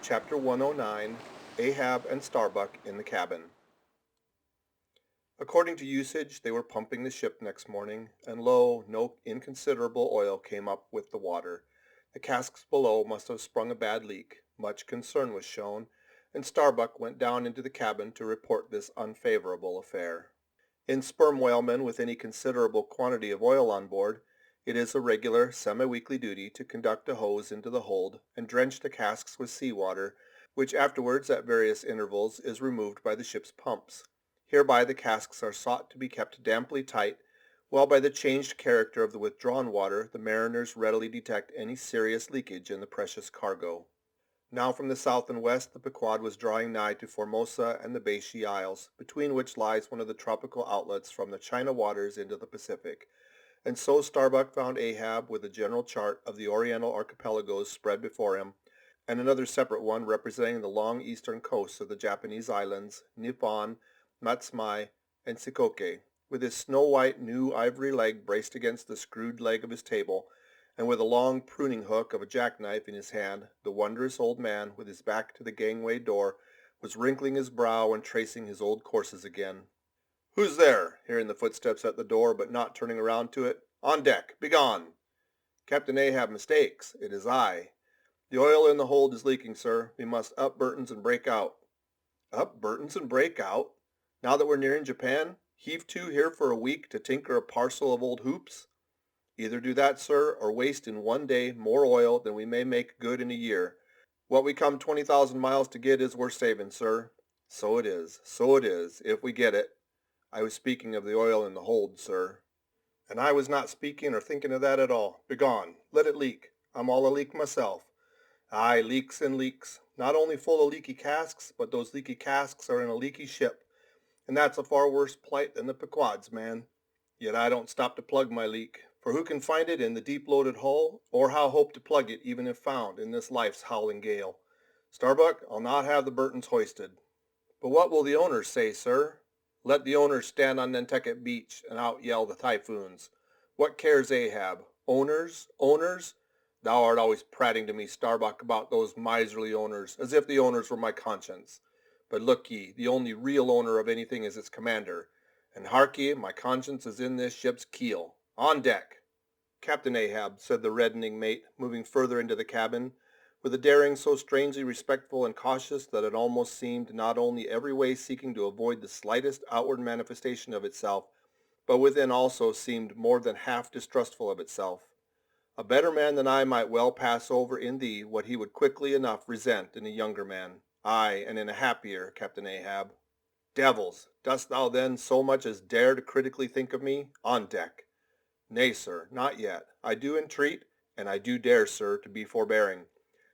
Chapter 109, Ahab and Starbuck in the Cabin. According to usage, they were pumping the ship next morning, and lo, no inconsiderable oil came up with the water. The casks below must have sprung a bad leak. Much concern was shown, and Starbuck went down into the cabin to report this unfavorable affair. In sperm whalemen with any considerable quantity of oil on board, it is a regular semi-weekly duty to conduct a hose into the hold and drench the casks with sea-water, which afterwards at various intervals is removed by the ship's pumps. Hereby the casks are sought to be kept damply tight, while by the changed character of the withdrawn water the mariners readily detect any serious leakage in the precious cargo. Now from the south and west the Pequod was drawing nigh to Formosa and the Beachy Isles, between which lies one of the tropical outlets from the China waters into the Pacific, and so Starbuck found Ahab with a general chart of the Oriental archipelagos spread before him, and another separate one representing the long eastern coasts of the Japanese islands, Nippon, Matsumae, and Shikoke, with his snow-white new ivory leg braced against the screwed leg of his table, and with a long pruning hook of a jackknife in his hand, the wondrous old man, with his back to the gangway door, was wrinkling his brow and tracing his old courses again. "Who's there?" hearing the footsteps at the door, but not turning around to it. "On deck! Begone!" "Captain Ahab mistakes. It is I. The oil in the hold is leaking, sir. We must up Burton's and break out." "Up Burton's and break out? Now that we're nearing Japan? Heave to here for a week to tinker a parcel of old hoops?" "Either do that, sir, or waste in one day more oil than we may make good in a year. What we come 20,000 miles to get is worth saving, sir." "So it is, if we get it." "I was speaking of the oil in the hold, sir." "And I was not speaking or thinking of that at all. Begone. Let it leak. I'm all a leak myself." "Aye, leaks and leaks. Not only full of leaky casks, but those leaky casks are in a leaky ship. And that's a far worse plight than the Pequod's, man. Yet I don't stop to plug my leak, for who can find it in the deep-loaded hull, or how hope to plug it even if found in this life's howling gale? Starbuck, I'll not have the Burtons hoisted." "But what will the owners say, sir?" "Let the owners stand on Nantucket Beach and out-yell the typhoons. What cares Ahab? Owners? Owners? Thou art always prating to me, Starbuck, about those miserly owners, as if the owners were my conscience. But look ye, the only real owner of anything is its commander. And hark ye, my conscience is in this ship's keel. On deck!" "Captain Ahab," said the reddening mate, moving further into the cabin, with a daring so strangely respectful and cautious that it almost seemed not only every way seeking to avoid the slightest outward manifestation of itself, but within also seemed more than half distrustful of itself. "A better man than I might well pass over in thee what he would quickly enough resent in a younger man. Aye, and in a happier, Captain Ahab." "Devils! Dost thou then so much as dare to critically think of me? On deck." "Nay, sir, not yet. I do entreat, and I do dare, sir, to be forbearing.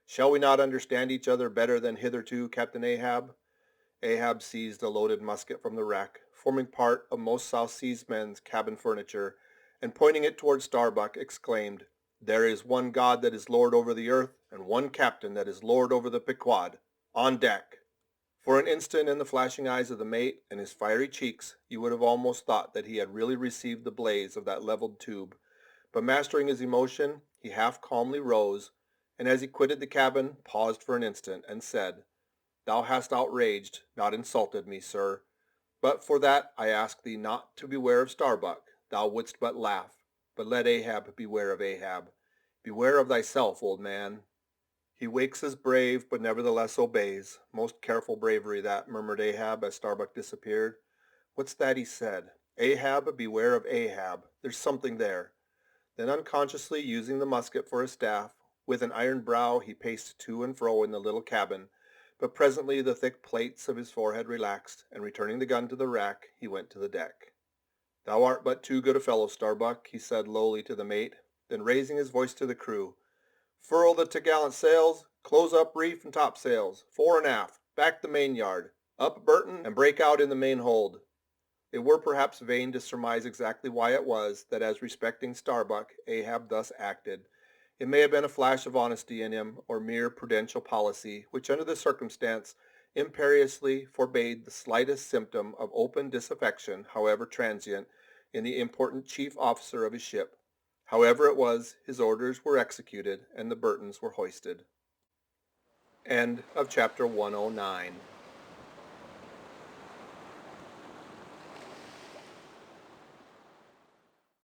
Shall we not understand each other better than hitherto, Captain Ahab?" Ahab seized a loaded musket from the rack, forming part of most South Seas men's cabin furniture, and pointing it toward Starbuck, exclaimed, "There is one God that is Lord over the earth, and one captain that is Lord over the Pequod. On deck!" For an instant in the flashing eyes of the mate and his fiery cheeks you would have almost thought that he had really received the blaze of that leveled tube, but mastering his emotion, he half calmly rose, and as he quitted the cabin paused for an instant, and said, "Thou hast outraged, not insulted me, sir. But for that I ask thee not to beware of Starbuck. Thou wouldst but laugh. But let Ahab beware of Ahab. Beware of thyself, old man." "He wakes as brave, but nevertheless obeys. Most careful bravery that," murmured Ahab as Starbuck disappeared. "What's that he said? Ahab, beware of Ahab. There's something there." Then unconsciously using the musket for a staff, with an iron brow he paced to and fro in the little cabin, but presently the thick plates of his forehead relaxed, and returning the gun to the rack, he went to the deck. "Thou art but too good a fellow, Starbuck," he said lowly to the mate, then raising his voice to the crew, "Furl the t'gallant sails, close up reef and topsails, fore and aft, back the mainyard, up Burton, and break out in the main hold." It were perhaps vain to surmise exactly why it was that as respecting Starbuck Ahab thus acted. It may have been a flash of honesty in him, or mere prudential policy, which under the circumstance imperiously forbade the slightest symptom of open disaffection, however transient, in the important chief officer of his ship. However it was, his orders were executed, and the Burtons were hoisted. End of chapter 109.